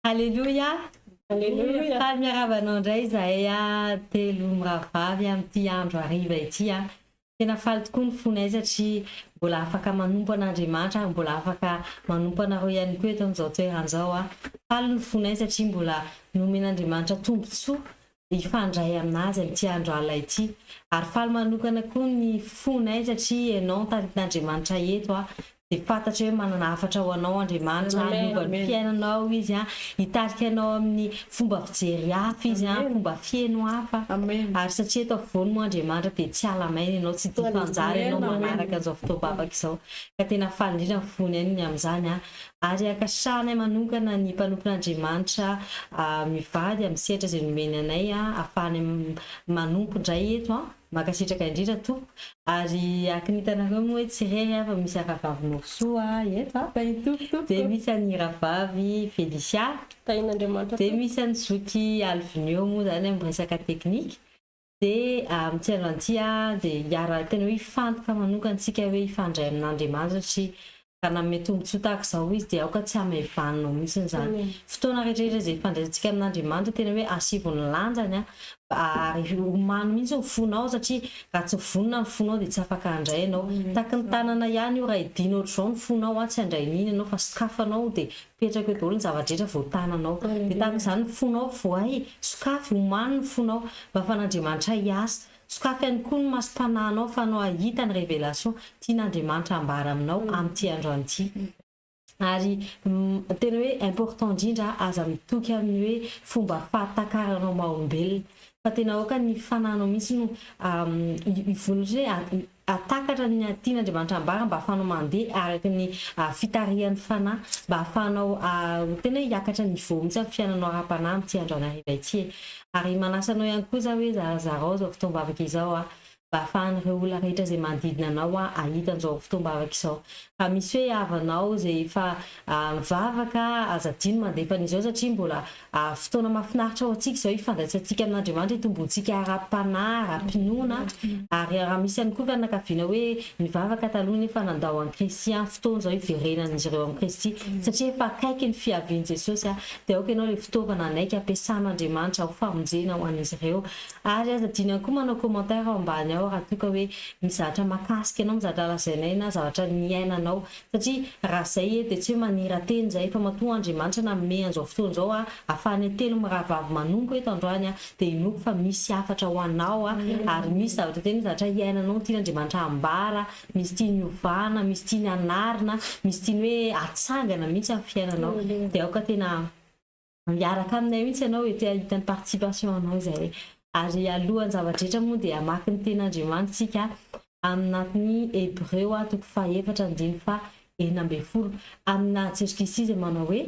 Alléluia. Alléluia. Fa miarabanao indray zahay telo miravavy amin'ity andro hariva ity tena faly tokoa ny fonay satria mbola afaka manompo an'Andriamanitra, mbola afaka manompo anareo ihany koa eto amin'izao toeran'izao faly ny fonay satria mbola nomen'Andriamanitra tombontsoa ifandray aminazy amin'ity andro alina ity ary faly manokana koa ny fonay satria ianao taritin'Andriamanitra eto dia fantatra hoe manana hafatra ho anao Andriamanitra hanovany fiainanao izy hitarika anao amin'ny fomba fijery hafa izy fomba fiaino hafa ary satria eto afovoany moa Andriamanitra dia tsy alamaina ianao tsy difanjara ianao manaraka an'izao fotoam-bavaka izao ka tena faly indrindra ny fony any amin'izany ary akasahana manokana ny mpanompon'Andriamanitra mivady amin'ny sehatra izay nomeny anay ahafahany manompo indray eto makasitraka indrindra tompo ary akinitanareo moa hoe tsy rery fa misy ravavinao soa eto dia misy any ravavy Felicia dia misy any zoky Alvinio moa zany amin'ny resaka teknika dia mitsendro an'ity dia hiara tena hoe hifantoka manokantsika hoe hifandray amin'Andriamanitra satria ka nanome tombontsoa tahaka izao izy dia aoka tsy hamevanao mihitsy zany fotoana rehetrarehetra izay hifandraisantsika amin'Andriamanitra tena hoe asivony lanjany ary omano mihitsy ny fonao satria raha tsy vonona ny fonao dia tsy afaka handray ianao tahaka ny tanana ihany io raha hidiana ohatr'izao ny fonao tsy handray n'iny ianao fa sokafanao dia petraka eo daholo ny zavadrehetra vao tananao dia tahaka izany ny fonao voay sokafy omano ny fonao mba afan'Andriamanitra hiasa sokafy ihany koa ny masom-panahinao fa anao ahita ny révélation tian'Andriamanitra ambara aminao amin'ity andro an'ity ary tena hoe important indrindra aza mitoky amin'ny hoe fomba fahatakaranao maha-olombelona fa tena aoka ny fanahinao mihitsy no ivonatra hoe atakatra ny tian'Andriamanitra ambara mba ahafanao mandeha araka ny fitarihan'ny fanahy mba ahafanao tena hoe hiakatra niveau mihitsy amin'ny fiainanao ara-panahy amin'ity andro anariva ity ary manasanao ihany koa za hoe zarazarao zao fotoam-bavaka izao mba ahafahan'ireo olona rehetra izay manodidina anao ahita an'izao fotoam-bavaka izao ka misy hoe havanao izay efa mivavaka azadino mandeha fan'izao satria mbola fotoana mahafinaritra ao antsika izao hifandraisantsika amin'Andriamanitra hitomboantsika ara-panahy ara-pinoana ary raha misy ihany koa fianakaviana hoe mivavaka taloha nefa nandao an'i Kristy fotoana izao hiverenan'izy ireo amin'i Kristy satria efa akaiky ny fiavian'i Jesosy dia aoka ianao ilay fitaovana anaiky ampiasan'Andriamanitra ho famonjena ho an'izy ireo ary azadino ihany koa manao commentaire ao ambany raha toka hoe misy zavatra makasika ianao mizatra lazainay na zavatra niainanao satria raha izay dia tsy hoe maniran-teny zay fa matoa Andriamanitra nanome an'izao fotoana izao ahafahany telo miravavy manompo eto androany dia inoko fa misy hafatra ho anao ary misy zavatra teny zavatra iainanao tian'Andriamanitra ambara misy tiany ovana misy tiany anarina misy tiany hoe atsangana mihitsy amin'ny fiainanao dia aoka tena miaraka aminay mihitsy ianao hitany participation anao izay ary alohan'ny zavadrehetra moa dia amaky ny ten'Andriamanitra tsika amin'anatin'ny Hébreu 4:9-10 amina Jesosy Kristy izay manao hoe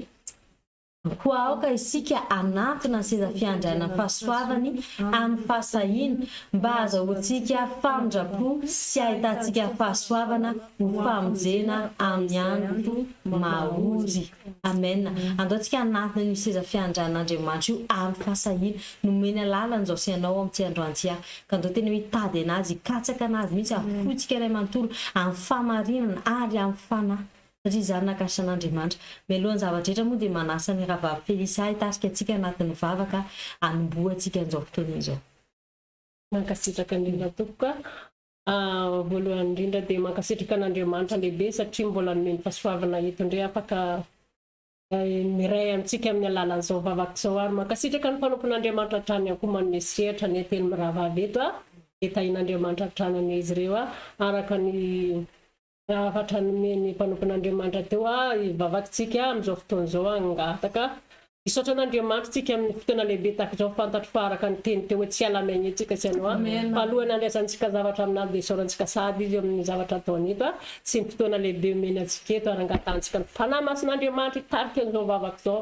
koa aoka isika anatona ny seza fiandriana fahasoavany amin'ny fahasahiana mba azahoantsika famindrapo sy ahitantsika fahasoavana ho famonjena amin'ny andro mahory amen andaontsika anatona ny seza fiandrian'Andriamanitra io amin'ny fahasahiana nomeny lalana izao sy ianao amin'ity andro an'ity ka andao tena hoe tady anazy hikatsaka anazy mihitsy afotsika iray manontolo amin'ny famarinana ary amin'ny fanahy satria izany nakasitra'Andriamanitra mialohan'ny zavadrehetra moa dia manasa ny ravavy Felicia hitarika antsika anatin'ny vavaka anomboantsika an'izao fotoana izao mankasitraka indrindra tokoka voalohany indrindra dia mankasitraka an'Andriamanitra lehibe satria mbola nomeny fahasoavana eto indray afaka miray amintsika amin'ny alalan'izao vavaka izao ary mankasitraka ny mpanompon'Andriamanitra hatrany ankoa manome sehatra ny teny miravavy eto etahin'Andriamanitra hatranany izy ireo araka ny afatra nomeny mpanompon'Andriamanitra teo ivavakintsika amin'izao fotoana izao angataka isaotra an'Andriamanitra tsika amin'ny fotoana lehibe tahaka izao fantatro fa araka ny teny teo hoe tsy alamaina etsika sy ianao alohany andraisantsika zavatra aminazy dia isaorantsika sady izy amin'ny zavatra ataony eto sy ny fotoana lehibe omeny antsika eto ary angatantsika ny fanahy mason'Andriamanitra hitarika an'izao vavaka izao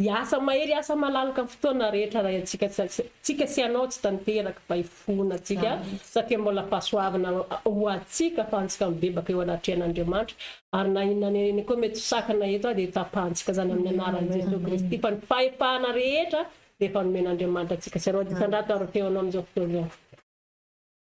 hiasa mahery hiasa malalaka fotoana rehetra raha tsika sy anao tsy tanteraka fa hifona tsika satria mbola fahasoavana ho atsika fa antsika mibebaka eo anatrehan'Andriamanitra ary na inona koa mety sakana eto dia tapahantsika zany amin'ny anaran'i Jesosy Kristy fa ny fahefahana rehetra dia efa nomen'Andriamanitra atsika sy anao disandrato ary teonao amin'izao fotoana izao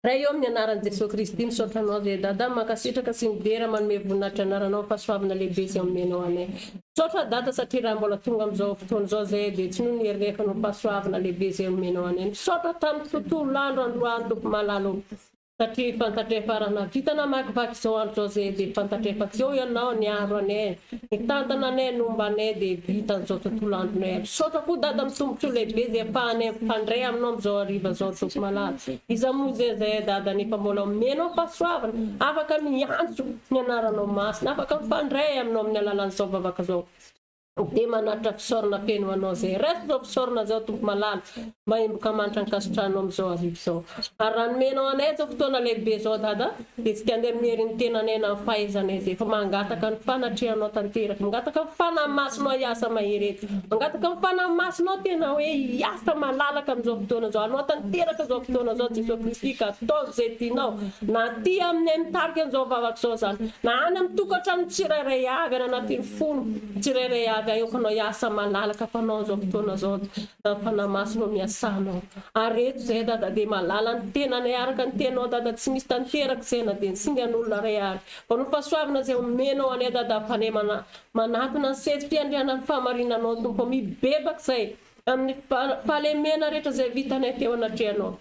Raha eo amin'ny anaran'i Jesosy Kristy misaotra anao zay dada mankasitraka sy midera manome voninahitra anaranao fahasoavana lehibe izay omenao anay. Misaotra dada satria raha mbola tonga amin'izao fotoana izao zay dia tsy noho ny herehefanao fahasoavana lehibe izay omenao anay. Misaotra tamin'ny tontolo andro androany tompo malalo satria fantatrefara vita namakivaky izao andro izao zay dia fantatrefaka eo ianao ny andro anay, ny tantana anay nomba anay dia vita n'izao tontolo andronay. Misaotra koa dada mitombotro lehibe zay ahafahanay mifandray aminao amin'izao hariva izao tompo malalo. Iza moa zay dada nefa mbola omenao fahasoavana, afaka miantso ny anaranao masina, afaka mifandray aminao amin'ny alalan'izao vavaka izao. Dia manatra fisaorana feno anao zay resto zao fisaorana zao tompo malalo mba hemboka manitra ny kasotranao amin'izao arivo izao. Ary raha nomenao anay zao fotoana lehibe zao dada dia tsy andeha mihery ny tenanay na fahaizanay zay fa mangataka ny fanatrehanao tanteraka, mangataka ny fanamasinao hiasa mahery, mangataka ny fanamasinao tena hoe hiasa malalaka amin'izao fotoana zao. Anao tanteraka zao fotoana zao Jesosy Kristy ka ataovy zay tianao na ty aminay mitarika an'izao vavaka izao zany na any amin'ny tokantrano tsirairay avy any anatin'ny fony tsirairay avy aiokanao hiasa malalaka fanao zao fotoana zao fanamasinao miasanao. Areto zay dada dia malala ny tenanay araka ny tenao dada tsy misy tanteraka zay na dia singan'olona ray ary fa no fahasoavana zay omenao anay dada fanay manatona ny sezy-piandriana ny fahamarinanao tompo mibebaka zay amin'ny fahalemena rehetra zay vitanay teo anatrehanao.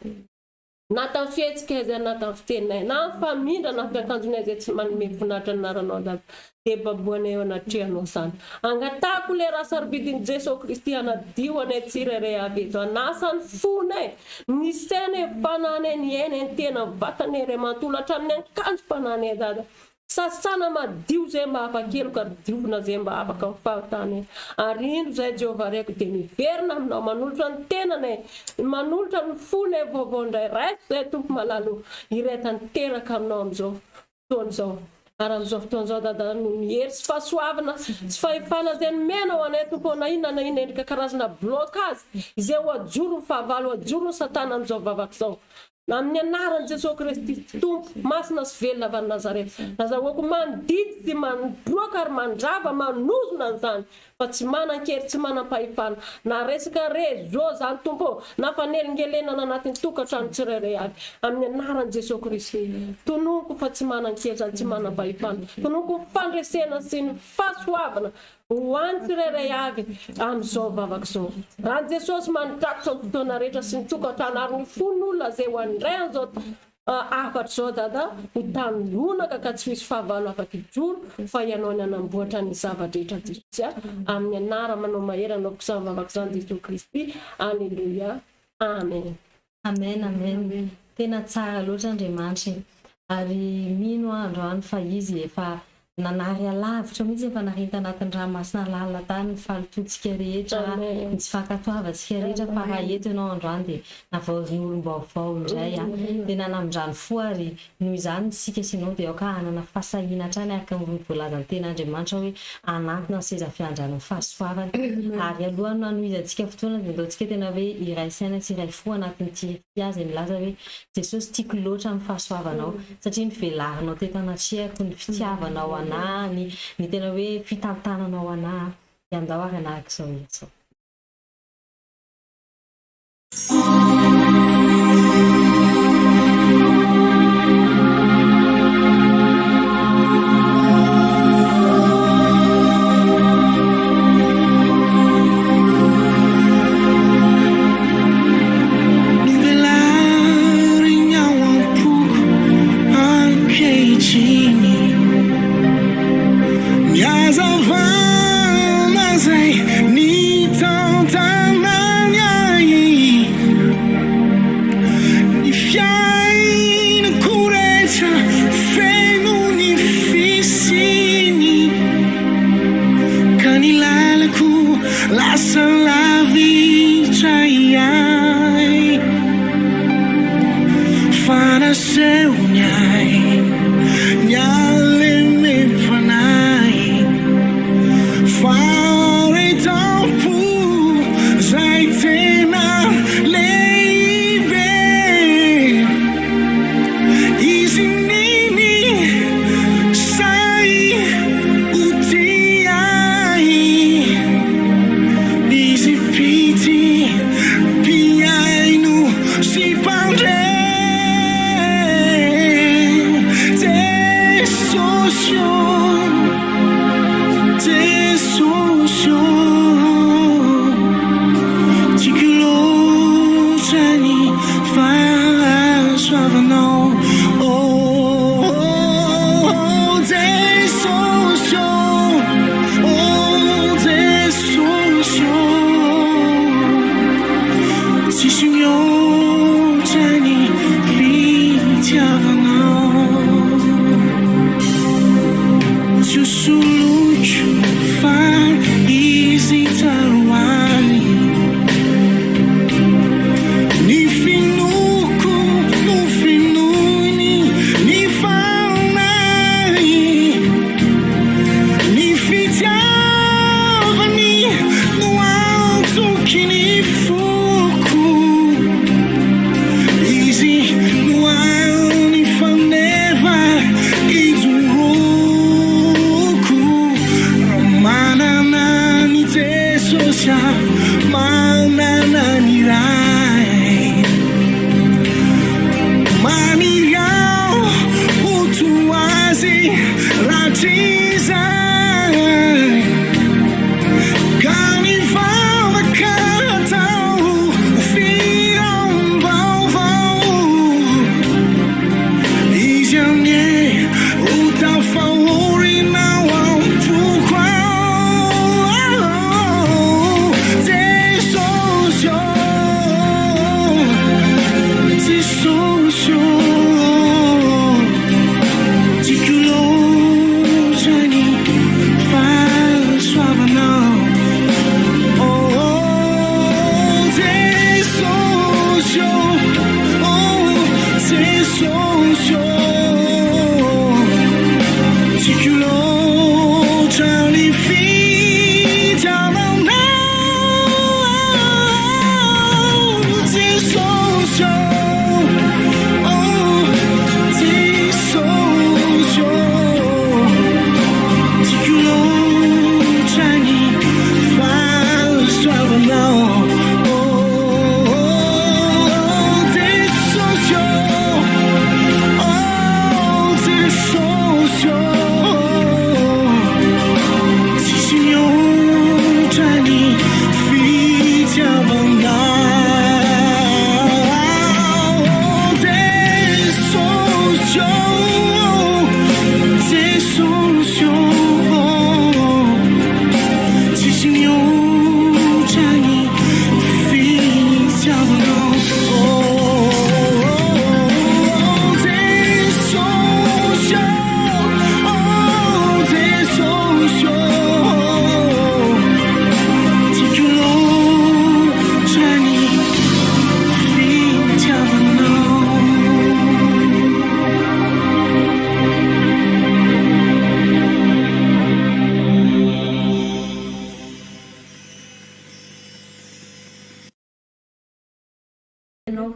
Na tamin'ny fihetsika izay na tamin'ny fiteninay na famindra na fiakanjonay zay tsy manome voninahitra anaranao dada dia baboanay eo anatrehanao zany. Angatako le raha sarobidin'i Jesosy Kristy anadio anay tsirairay avy eto, anasany fonay ny sainay fananay ny ainay ny tena vatanay ray mantolo hatramin'ny akanjo fananay dada. Sasana madio zay mba hafakelo ka diovina zay mba afaka mifahatany. Ary indro zay Jehovah reko dia miverina aminao manolotra ny tenanay, manolotra ny fonay vaovao indray resto zay tompo malalo iretany teraka aminao amin'izao fotoana izao. Ary amin'izao fotoana izao dada no mihery sy fahasoavana sy fahefana zay nomenao anay tompo na inona endrika karazana blokazy izay ho ajoro ny fahavalo, ajoro ny satana amin'izao vavaka izao. Na amin'ny anaran'i Jesosy Kristy tompo masina sy velona avy Nazareta, nazahoako mandidy sy mandroaka ary mandrava manozona an'izany fa tsy manan-kery tsy manam-pahefana na resaka rezo zany tompo na fanelingelenana anatin'ny tokantrano tsirairay avy amin'ny anaran'i Jesosy Kristy. Tonoko fa tsy manan-kery zany tsy manam-pahefana, tonoko fandresena sy ny fahasoavana ho an'ny tsirairay avy amin'izao vavaka izao. Raha Jesosy manidrakotra amin'ny fotoana rehetra sy ny tokantrano ary ny fon'olona zay ho andray an'izao afatra izao dada ho tanonaka ka tsy misy fahavalo afaka ijoro fa ianao ny anamboatra ny zavadrehetra Jesosy amin'ny anara manao mahery anao kosa vavaka izany Jesosy Kristy. Alleluia, amen. Amen, amen. Tena tsara loatra Andriamanitra ary mino androany fa izy efa nanary alavitra mihitsy efa narenta anatin'ny ranomasina lalina tany ny falototsika rehetra, ny tsy fankatoavantsika rehetra fa raha eto ianao androany dia navaozin'olom-baovao indray dia nanamindran'ny fo ary noho izany sika sinao dia aoka hanana fahasahiana hatrany araka ny voalaza ny ten'Andriamanitra hoe anatona ny seza fiandrana ny fahasoavana. Ary alohany no hanohizantsika fotoana dia ndaontsika tena hoe iray saina sy iray fo anatin'ity fiazy milaza hoe Jesosy tiako loatra amin'ny fahasoavanao satria ny velarinao teto anatrehako ny fitiavanao ny tena hoe fitantananao anahy dia andao ary anaraka izao izao. Si pandre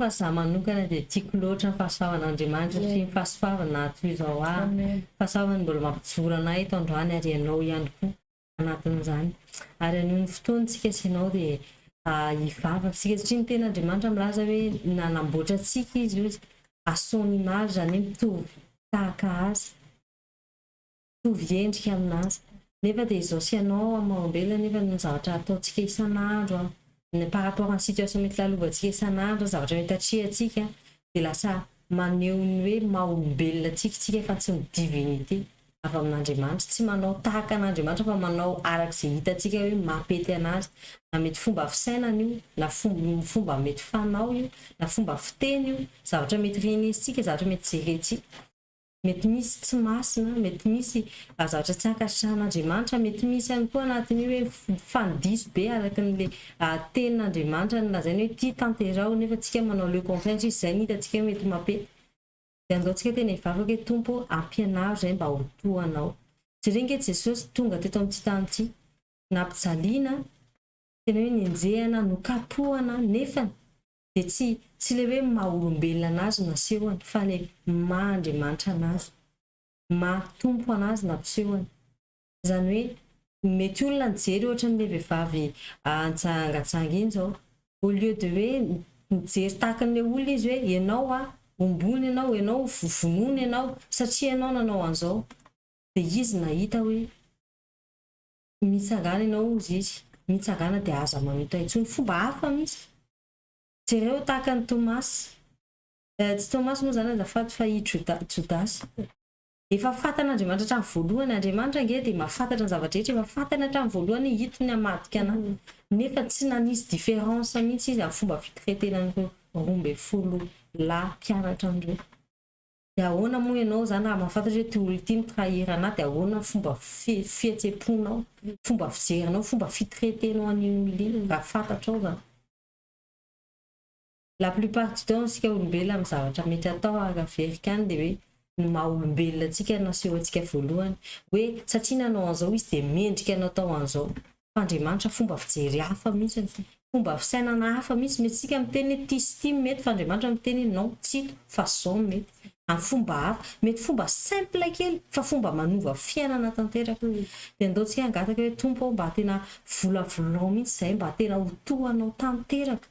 fa za manokana dia tiako loatra ny fahasoavan'Andriamanitra sy ny fahasoavana toy izao fahasoavany mbola mampijoro anay eto androany ary ianao ihany koa anatin'izany. Ary noho ny fotoantsika sy ianao dia hivavaka sika satria ny ten'Andriamanitra milaza hoe nanamboatra antsika izy hoe à son image, zany hoe mitovy tahaka azy, mitovy endrika aminazy. Nefa dia izao sy ianao amin'ny maha-olombelona nefa ny zavatra ataontsika isan'andro par rapport à situation mety lalovantsika isan'andro, zavatra mety atrehantsika dia lasa maneho ny hoe maha-olombelona tsika fa tsy ny divinité avy amin'Andriamanitra, tsy manao tahaka an'Andriamanitra fa manao arak'izay hitantsika hoe mampety anazy, na mety fomba fisainana io, na fomba mety fanao io, na fomba fiteny io, zavatra mety renesitsika, zavatra mety jerentsika. Mety misy tsy masina, mety misy zavatra tsy ankasitrahan'Andriamanitra, mety misy ihany koa anatiny hoe fandiso be araka n'le tenin'Andriamanitra nolazainy hoe tia tanterao nefa tsika manao le contraire izy izay ny hitantsika mety mampety. Dia andaontsika tena hivavaka hoe Tompo ampianaro izay mba ho toanao. Jerena ange Jesosy tonga teto amin'ity tany ity, nampijaliana, tena hoe nenjehana, nokapohana nefany dia tsy le hoe maha-olombelona anazy nasehony fa le maha-Andriamanitra anazy, maha-Tompo anazy nampisehony. Izany hoe mety olona nijery ohatra n'ilay vehivavy antsangatsanga iny izao, au lieu de hoe nijery tahaka n'ilay olona izy hoe ianao ombony ianao vonoina ianao satria ianao nanao an'izao, dia izy nahita hoe mitsangana ianao izy mitsangana dia aza mamita intsony fomba hafa mihitsy. Jereo tahaka ny Tomasy, tsy Tomasy moa zany azafady fa i Jodasy. Efa fantan'Andriamanitra hatramin'ny voalohany, Andriamanitra ange dia mahafantatra ny zavatra rehetra, efa fantany hatramin'ny voalohany hitony hamadika anazy. Nefa tsy nanisy différence mihitsy izy amin'ny fomba fitretenan'ireo 12 lahy mpianatra andreo. Dia ahoana moa ianao zany raha mahafantatra hoe ty olona ity mitrahira anahy, dia ahoana fomba fihetseponao, fomba fijerinao, fomba fitretenao an'iny olona iny raha fantatrao zany. La plupart du temps sika olombelona amin'ny zavatra mety atao araverika any dia hoe ny maha-olombelona antsika naseho antsika voalohany hoe satria nanao an'izao izy dia mendrika natao an'izao. F'Andriamanitra fomba fijery hafa mihitsy, fomba fisainana hafa mihitsy. Mety sika miteny hoe ty sy ty mety, f'Andriamanitra miteny non tsy fa zao mety amin'ny fomba hafa, mety fomba simple kely fa fomba manova fiainana tanteraka. Dia andaontsika hangataka hoe Tompo mba tena volavolanao mihitsy izay, mba tena ho tohanao tanteraka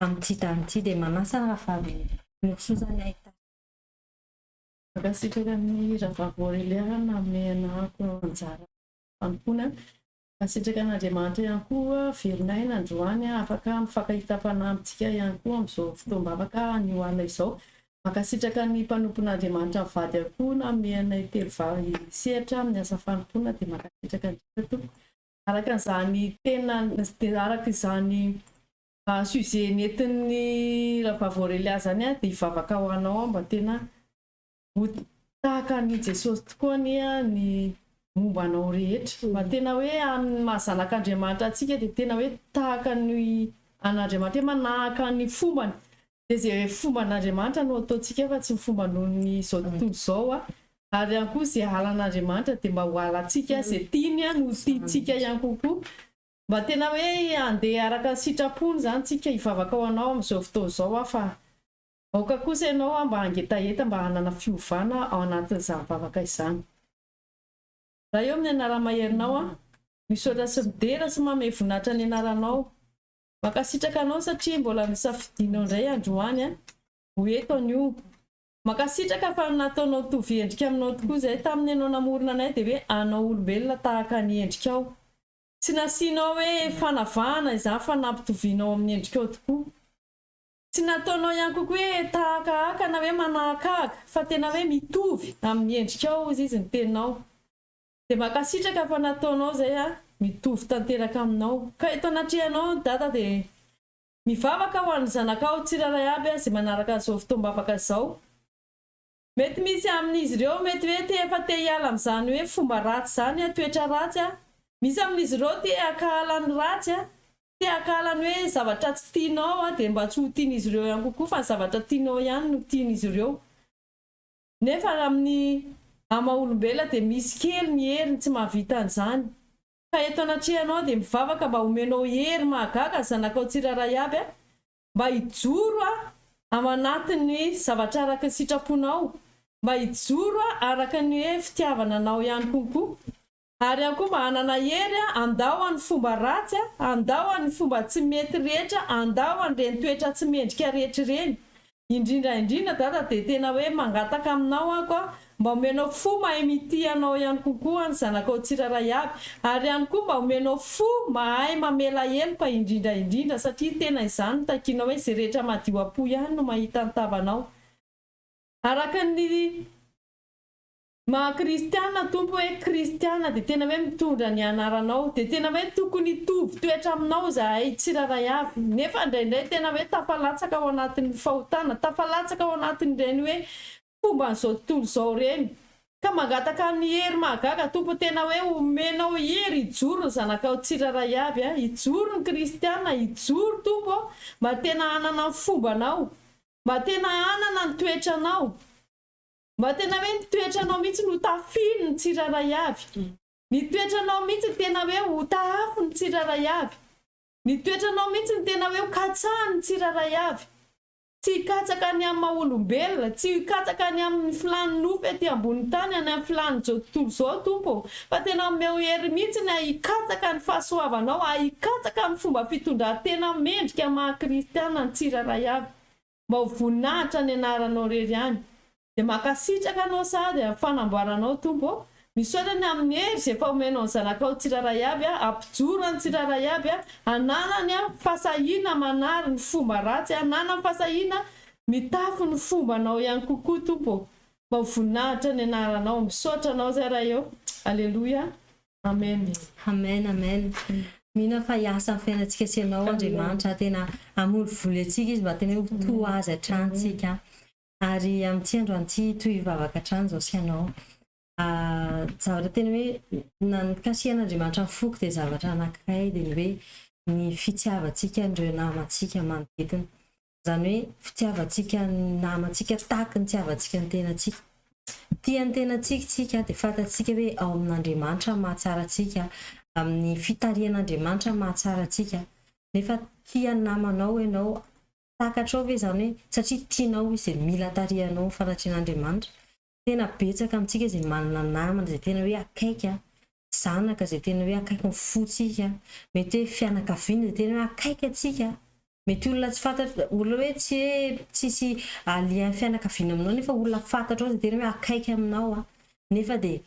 amin'ity tany ity. Dia manasa rahavavy mirosoazany ahitana makasitraka ny rahavavy Aurelia nanome anako anjara fanompoana. Makasitraka an'Andriamanitra ihany koa velonay nandroany afaka mifankahita-panahy amintsika ihany koa amin'izao fotoam-bavaka ny hoana izao. Makasitraka ny mpanompon'Andriamanitra mivady akoho nanome anay telo vavy sehatra amin'ny asa fanompoana. Dia makasitraka ny araka izany tena araka izany sujet nentin'ny rahavavy Aurelia zany dia hivavaka ho anao mba tena ho tahaka ny Jesosy tokoa ny momba anao rehetra, mba tena hoe mahazanak'Andriamanitra antsika dia tena hoe tahaka ny an'Andriamanitra, manahaka ny fombany. Dia izay fomban'Andriamanitra no ataontsika fa tsy ny fomba noho ny izao tontolo izao. Ary ihany koa izay halan'Andriamanitra dia mba ho halantsika izay tiany no tiantsika ihany kokoa. Mba tena hoe andeha araka sitrapony zany tsika hivavaka ho anao amin'izao fotoana izao fa aoka kosa ianao mba hangetaheta mba hanana fiovana ao anatin'izany vavaka izany. Raha eo amin'ny anara-maherinao misaotra sy midera sy manome voninahitra ny anaranao. Makasitraka anao satria mbola nisafidianao indray androany ho eto anio. Makasitraka fa nataonao tovy endrika aminao tokoa izay tamin'ny ianao namorona anay dia hoe anao olombelona tahaka ny endrikao. Tsy nasianao hoe fanavahana izany fa nampitovianao amin'ny endrikao tokoa. Tsy nataonao ihany kokoa hoe tahaka na hoe manahakahaka fa tena hoe mitovy amin'ny endrikao izy ny teninao. Dia makasitraka fa nataonao izay mitovy tanteraka aminao. Ka eto anatrehanao dada dia mivavaka ho an'ny zanakao tsiraray aby izay manaraka izao fotoam-bavaka izao. Mety misy amin'izy ireo mety hoe efa te hiala amin'izany hoe fomba ratsy izany, toetra ratsy. Misy amin'izy ireo te hankalany ratsy, te hankalany hoe zavatra tsy tianao dia mba tsy ho tian'izy ireo ihany kokoa fa zavatra tianao ihany no tian'izy ireo. Nefa amin'ny maha-olombelona dia misy kely ny heriny tsy mahavita an'izany. Ka eto anatrehanao dia mivavaka mba homenao hery mahagaga zanakao tsiraray aby mba hijoro amanatiny zavatra araka ny sitraponao, mba hijoro araka ny hoe fitiavana anao ihany konkoa. Ary ihany koa mba hanana hery andao amin'ny fomba ratsy, andao amin'ny fomba tsy mety rehetra, andao an'ireny toetra tsy mendrika rehetra ireny. Indrindra dada dia tena hoe mangataka aminao ako mba omenao fo mahay mity anao ihany kokoa ny zanakao tsiraray avy, ary ihany koa mba omenao fo mahay mamela heloka indrindra satria tena izany takiana hoe izay rehetra madio apo ihany no mahita ny tavanao. Araka ny maha-kristiana tompo hoe kristiana dia tena hoe mitondra ny anaranao, dia tena hoe tokony hitovy toetra aminao zahay tsiraray avy. Nefa indraindray tena hoe tafalatsaka ao anatin'ny fahotana, tafalatsaka ao anatin'ireny hoe fomba n'izao tontolo izao reny, ka mangataka amin'ny hery mahagaga tompo tena hoe omenao hery hijoro ny zanakao tsiraray avy, hijoro ny kristiana, hijoro tompo mba tena hanana ny fombanao, mba tena hanana ny toetranao, mba tena hoe ny toetranao mihitsy no tafiny ny tsiraray avy, ny toetranao mihitsy tena hoe ho tahafo ny tsiraray avy, ny toetranao mihitsy ny tena hoe ho katsahany ny tsiraray avy. Tsy hikatsaka ny amin'ny maha-olombelona, tsy hikatsaka ny amin'ny filany nofy aty ambony tany, any amin'ny filany izao tontolo izao tompo, fa tena omeo hery mihitsy ny hikatsaka ny fahasoavanao, hikatsaka ny fomba fitondran-tena mendrika maha-kristiana ny tsiraray avy, mba ho voninahitra ny anaranao rery ihany. Dia makasitraka anao sady amin'ny fanamboaranao tompo, misaotra ny amin'ny hery izay efa omenao ny zanakao tsiraray avy, ampijoro ny tsiraray avy, hananany fasahiana manary ny fomba ratsy, hananany fasahiana mitafo ny fombanao ihany kokoa tompo, mba ho voninahitra ny anaranao. Misaotra anao zay raha eo. Aleluia. Amen. Amen. Mihina fa hiasa amin'ny fiainantsika sy ianao Andriamanitra, tena hamolvoly antsika izy mba tena hoe ho toa azy hatranintsika. Ary amin'ity andro an'ity toy hivavaka hatrany izao sy ianao. Zavatra tena hoe nanikasihan'Andriamanitra ny foko dia zavatra anankiray dia ny hoe ny fitiavantsika ireo namantsika manodidina. Izany hoe fitiavantsika ny namantsika tahaka ny tiavantsika ny tenantsika. Tia ny tenantsika tsika dia fantatsika hoe ao amin'Andriamanitra mahatsara antsika, amin'ny fitarihan'Andriamanitra mahatsara antsika. Nefa tia ny namanao ianao takatrao ve izany hoe satria tianao izy dia mila tarihanao fanatrehan'Andriamanitra. Tena betsaka amintsika izay manana namana izay tena hoe akaika, zanaka izay tena hoe akaika ny fotsika, mety hoe fianakaviana izay tena hoe akaika antsika. Mety olona tsy fantatra, olona hoe tsisy alian'ny fianakaviana aminao nefa olona fantatrao izay tena hoe akaika aminao. Nefa dia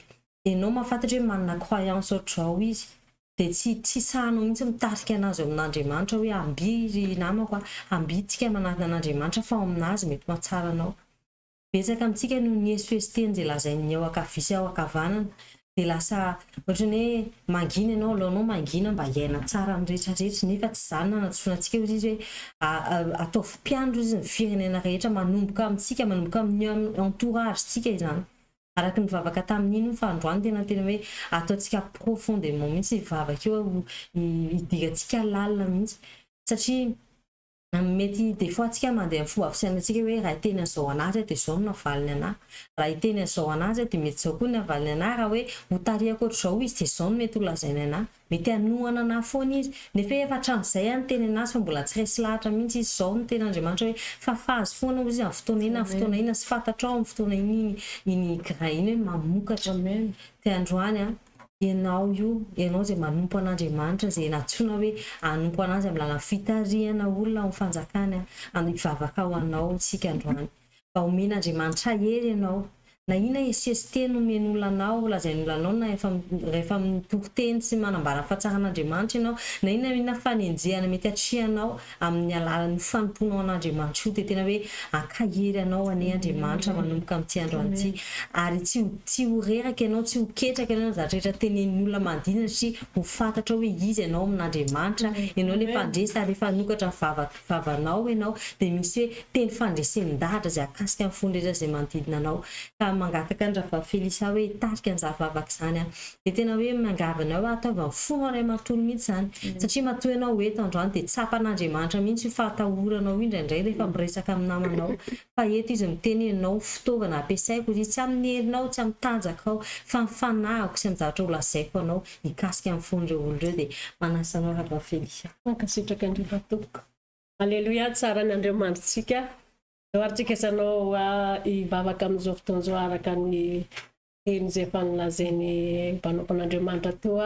ianao mahafantatra hoe manana croyance ohatr'izao izy, dia tsy sahanao mihitsy mitarika anazy amin'Andriamanitra hoe ambiry namako, ambitsika manahaka an'Andriamanitra fa ao aminazy mety mahatsara anao. Betsaka amintsika no niesoesteny izay lazainy ao akavisy ao ankavanana, dia lasa ohatrany hoe mangina ianao, alohanao mangina mba hiaina tsara amin'ny rehetrarehetra, nefa tsy izany nanatsofonantsika izy hoe atao mpiandro izy ny firenena rehetra, manomboka amintsika, manomboka amin'ny entouragentsika izany. Araka ny vavaka tamin'iny fa androany tena hoe ataontsika profondément mihitsy ivavaka eo, hidirantsika lalina mihitsy, satria mety des fois tsika mandeha amin'ny fomba fisainantsika hoe raha iteny izao anazy dia izao no navaliny anahy, raha iteny izao anazy dia mety izao koa ny navaliny anahy, raha hoe ho tarihako ohatr'izao izy dia izao no mety ho lazainy anahy, mety hanohana anahy foana izy. Nefa efa hatramin'izay any teny anazy fa mbola tsy resy lahatra mihitsy izy, izao no ten'Andriamanitra hoe fahafahazo foana izy amin'ny fotoana ina, sy fantatrao amin'ny fotoana iny gra iny hoe mamokatra. Dia androany ianao ianao izay manompo an'Andriamanitra, izay natsoina hoe hanompo anazy amin'ny lalan'ny fitarihana olona amin'ny fanjakany, hivavaka ho anao tsika androany. Mba omen'Andriamanitra hery ianao, na ina esesteny omen'olona anao, lazain'olona anao na rehefa mitokoteny sy manambara fahatsaran'Andriamanitra ianao, na ina fanenjehana mety hatrihanao amin'ny alalan'ny fanomponao an'Andriamanitra io, dia tena hoe akahery anao ane Andriamanitra manomboka amin'ity andro an'ity. Ary tsy ho reraka ianao, tsy ho ketraka ianao zavatra rehetra tenenin'olona manodidina, satria ho fantatra hoe izy ianao amin'Andriamanitra, ianao ilay fandresa rehefa hanokatra vavanao ianao, dia misy hoe teny fandresen-dahatra izay akasika amin'ny fony rehetra izay manodidina anao. Ka mangataka ny Ravavy Felisa hoe tarika an'izany vavaka izany, dia tena hoe mangavana hoe ataovy amin'ny fomba iray matory mihitsy izany, satria matoa ianao eto androany dia tsapan'Andriamanitra mihitsy io fahatahoranao indraindray rehefa miresaka amin'ny namanao. Fa eto izy miteny ianao fitaovana ampiasaiko izy, tsy amin'ny herinao, tsy amin'ny tanjakao, fa mifanahiko sy amin'ny zavatra ho lazaiko anao hikasika amin'ny fon'ireo olona ireo. Dia manasa anao Ravavy Felisa. Mankasitraka indrindra tompoko. Aleloia, tsara ny Andriamanitsika. Oaritsika sanao hivavaka amin'izao fotoan'izao araka ny teny izay efa nolazainy mpanompon'Andriamanitra teo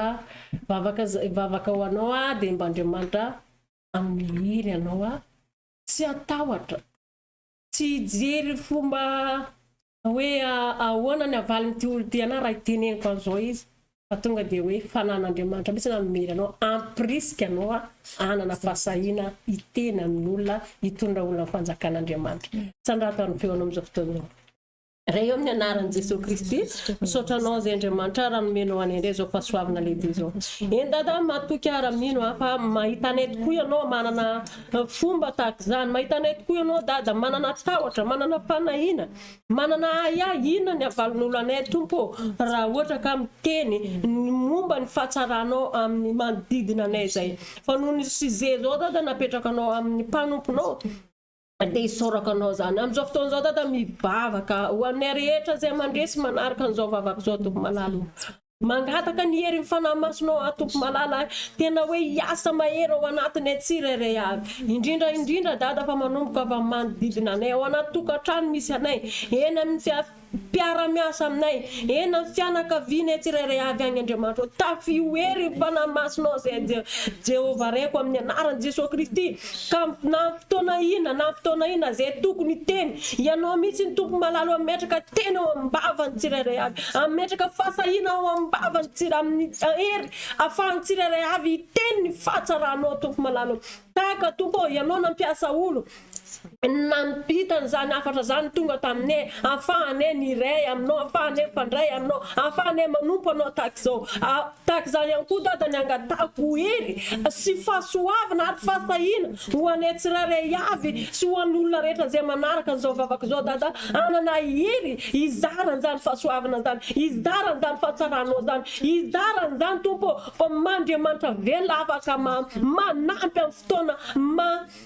vavaka ho anao dia mba Andriamanitra amin'ny iry ianao tsy atahotra, tsy hijery fomba hoe ahoana ny avaly n'ity olo ty ana raha iteneniko an'izao izy, fa tonga dia hoe fanan'Andriamanitra mihitsy namery anao, ampirisika anao anana fahasahiana hiteny amin'olona, hitondra olona fanjakan'Andriamanitra. Tsandrato ny feonao amin'izao fotoana. Raha eo amin'ny anaran'i Jesosy Kristy, misaotranao zay Andriamanitra raha nomenao any indray zao fahasoavana lehibe zao. Eny dada matoky ara-mino fa mahita anay tokoa ianao manana fomba tahaka izany, mahita anay tokoa ianao dada manana tahotra, manana fanahiana, manana inona ny avalin'olo anay Tompo raha ohatra ka miteny momba ny fahatsaranao amin'ny manodidina anay zay. Fa noho nisy zay zao dada napetraka anao amin'ny mpanomponao dia hisoraka anao zany. Amin'izao fotoan'izao dada mivavaka ho anay rehetra zay mandresy manaraka an'izao vavaka zao Tompo malala. Mangataka ny hery mifanahy masonao Tompo malala, tena hoe hiasa mahery ao anatiny tsirairay avy. Indrindra dada fa manomboka avy amin'ny manodidina anay, ao anaty tokantrano misy anay, eny amin'ny mpiara-miasa aminay, eny amin'ny fianakaviana tsirairay avy any Andriamanitra. Tafiohery mifanahy masonao zay Jehovah reko amin'ny anaran'i Jesosy Kristy, ka na fotoana ina zay tokony teny ianao mihitsy ny Tompo malala ametraka teny ao ambavany tsirairay avy, ametraka fahasahiana ao ambavany amin'ny hery ahafahan'ny tsirairay avy hiteny ny fahatsaranao Tompo malala. Tahaka Tompo ianao nampiasa olo nampitany zany afatra zany tonga taminay, ahafahanay niray aminao, ahafahanay mifandray aminao, ahafahanay manompo anao tahak'izao. Tahak'izany ihany koa dada ny angatahako hery sy fahasoavana ary fahasahiana ho anay tsirairay avy sy ho an'olona rehetra zay manaraka an'izao vavaka zao dada, anana hery izarany zany fahasoavana zany, izarany zany fahatsaranao zany, izarany zany Tompo fa Andriamanitra velona afaka manampy amin'ny fotoana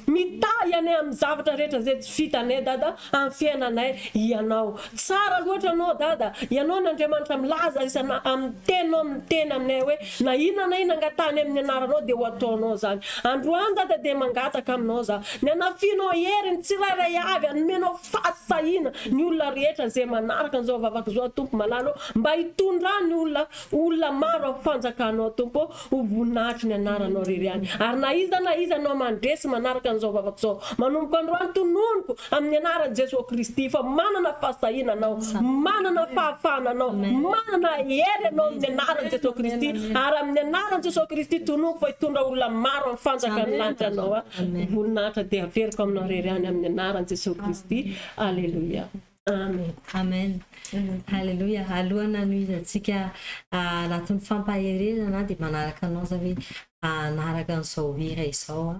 mitahy anay amin'ny zavatra rehetra zay tsy vitanay dada amin'ny fiainanay ianao. Tsara loatra anao dada, ianao ny Andriamanitra milaza amin'ny teninao miteny aminay hoe na inona angatahany amin'ny anaranao dia ho ataonao zany. Androany dada dia mangataka aminao za, ny anafianao hery ny tsirairay avy, anomenao fahasahiana ny olona rehetra zay manaraka an'izao vavaka zao Tompo malala, mba hitondra ny olona maro amin'ny fanjakanao Tompo, ho voninahitry ny anaranao rery any. Ary na iza anao mandresy manaraka an'izao vavaka zao, manomboka androany tononoko amin'ny anaran'i Jesosy Kristy fa manana fahasahiana anao, manana fahafahana anao, manana hery anao amin'ny anaran'i Jesosy Kristy, ary amin'ny anaran'i Jesosy Kristy tononoko fa hitondra olona maro amin'ny fanjakany lanitra anao. Voninahitra dia averiko aminao rery any amin'ny anaran'i Jesosy Kristy. Aleluia. Amen. Amen. Halleluja. Alohana no izantsika anatin'ny fampaherezana dia manaraka anao za hoe anaraka an'izao hira izao.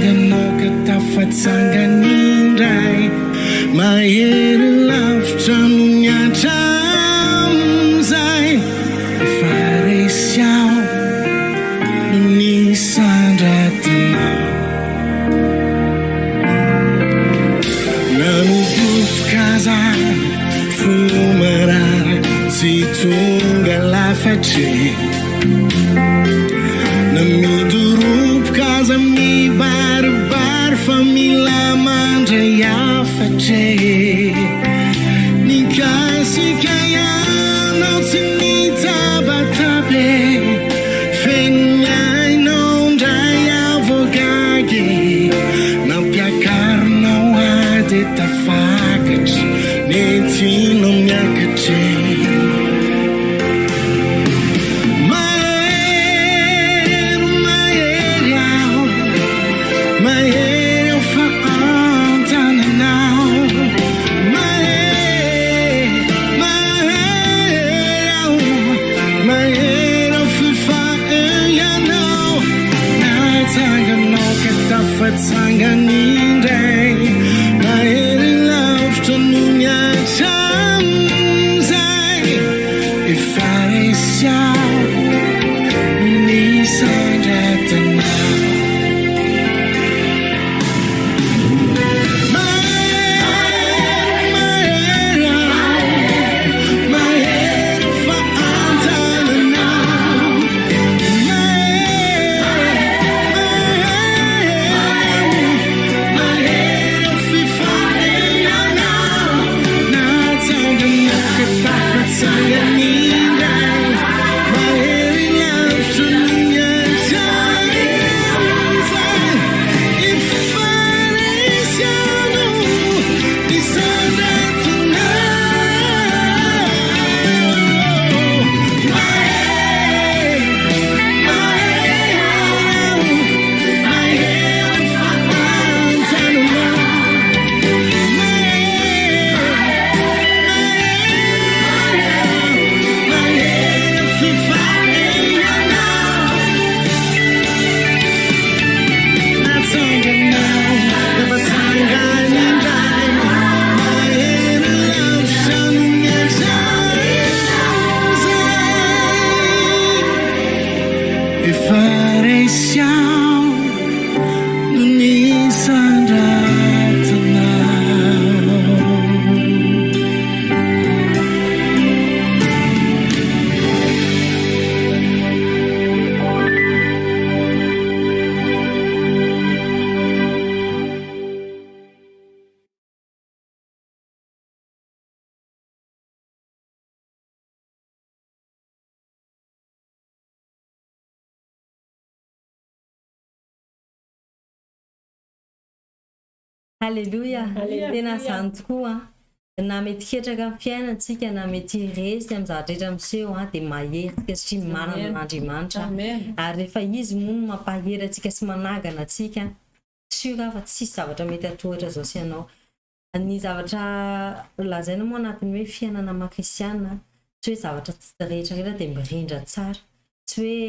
I'm midoroboka aza mibaribary fa mila mandray afatre nikasika ianao tsy nitabatabe feniainao ndray avogagy nampiakarinao ady tafakatry netsinao miakatre Sanganindray mahery lavitra no miatramizay efa resiao nisandratanao Halleluja tena zany tokoa na mety ketraka amin'ny fiainantsika na mety resy amin'ny zavatra rehetra miseho dia maheritsika satria manana n'Andriamanitra ary rehefa izy moa no mampahery antsika sy managana antsika sura fa tsisy zavatra mety atohatra zao sy ianao ny zavatra lazaina moa anatin'ny hoe fiainana makristiana tsy hoe zavatra rehetra rehetra dia mirindra tsara tsy hoe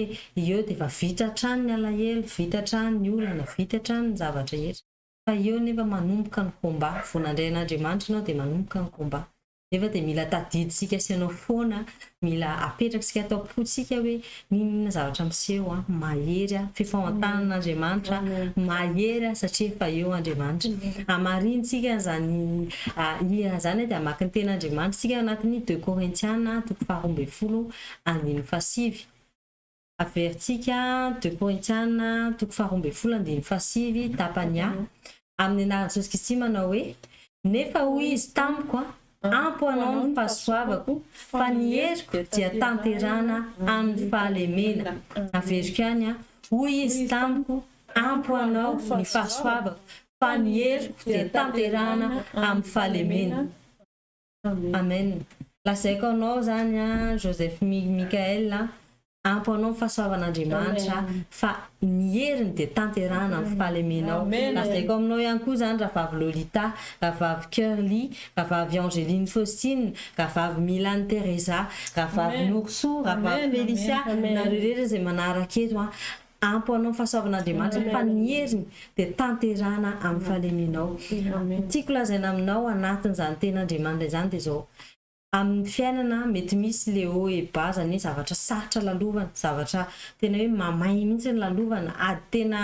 eo dia efa vita hatrany ny alahelo vita hatrany ny olana vita hatrany ny zavatra rehetra fa eo nefa manomboka ny komba vonandray an'Andriamanitra ianao dia manomboka ny komba nefa dia mila tadiditsika sy ianao foana mila apetrakitsika atao am-potsika hoe ninona zavatra miseho mahery fifamantanan'Andriamanitra mahery satria efa eo Andriamanitra amarintsika zany hira zany dia amaky ny ten'Andriamanitra sika anatin'ny 2 Korintiana 12:7 averitsika 2 Korintiana 12:7 tapany A amin'ny anaran'i Jesosy Kristy manao hoe nefa hoy izy tamiko ampo anao ny fahasoavako fa ny heriko dia tanterana amin'ny fahalemena averiko ihany hoy izy tamiko ampo anao ny fahasoavako fa ny heriko dia tanterana amin'ny fahalemena amen lazaiko anao zany Joseph Mikael ampo anao fahasoavan'Andriamanitra fa ny heriny dia tanterana amin'ny fahalemenao lazaiko aminao ihany koa zany ravavy Lolita ravavy Curly ravavy Angeline Faustine ravavy Milane Teresa ravavy Nourso ravavy Felicia nareo rehetra izay manaraka eto ampo anao fahasoavan'Andriamanitra fa ny heriny dia tanterana amin'ny fahalemenao tiako lazaina aminao anatin'izany ten'Andriamanitra izany dia zao amin'ny fiainana mety misy le haut et bas zany zavatra sarotra lalovana zavatra tena hoe mamay mihitsy ny lalovana tena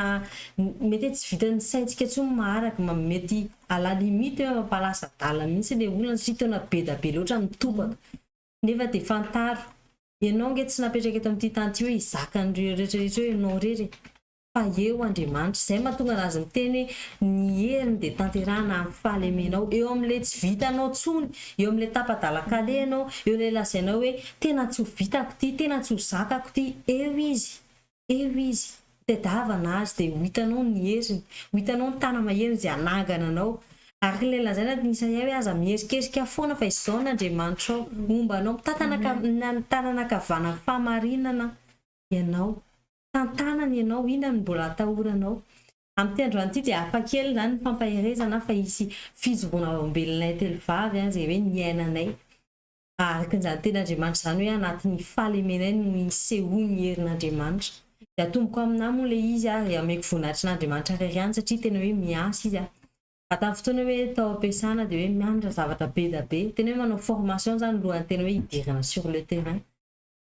mety tsy vitan'ny saintsika tsony maharaka mety à la limite hoe mampalasa dala mihitsy le olona satria tena be da be loatra mitobaka nefa dia fantaro ianao nge tsy napetraka eto amin'ity tany ty hoe hizaka an'ireo rehetrarehetra hoe ianao rery fa eo Andriamanitra zay mahatonga anazy miteny hoe ny heriny dia tanterahana amin'ny fahalemenao eo amin'le tsy vitanao tsony eo amin'le tapadalakalehanao eo le lazainao hoe tena tsy ho vitako ty tena tsy ho zakako ty eo izy tedavana azy dia ho hitanao ny heriny ho hitanao ny tana maheriny izay anangana anao ary le lazaina Isaia hoe aza mierisikerisika foana fa izao n'Andriamanitra ao ombanao tananakavana famarinana ianao tantanany ianao ina mbola atahoranao amin'ny tendroan'ity dia hafakely zany ny fampaherezana fa isy fijobona olombelonay telovavy zay hoe ny ainanay arakan'izany ten'Andriamanitra zany hoe anatin'ny fahalemenay no isehoa ny herin'Andriamanitra dia atomboko aminahy moa le izy ary ameko voninahitry n'Andriamanitra reriany satria tena hoe miasa izy atamin'ny fotoana hoe tao ampiasana dia hoe mianatra zavatra be da be tena hoe manao formation zany lohany tena hoe hidirana sur le terrain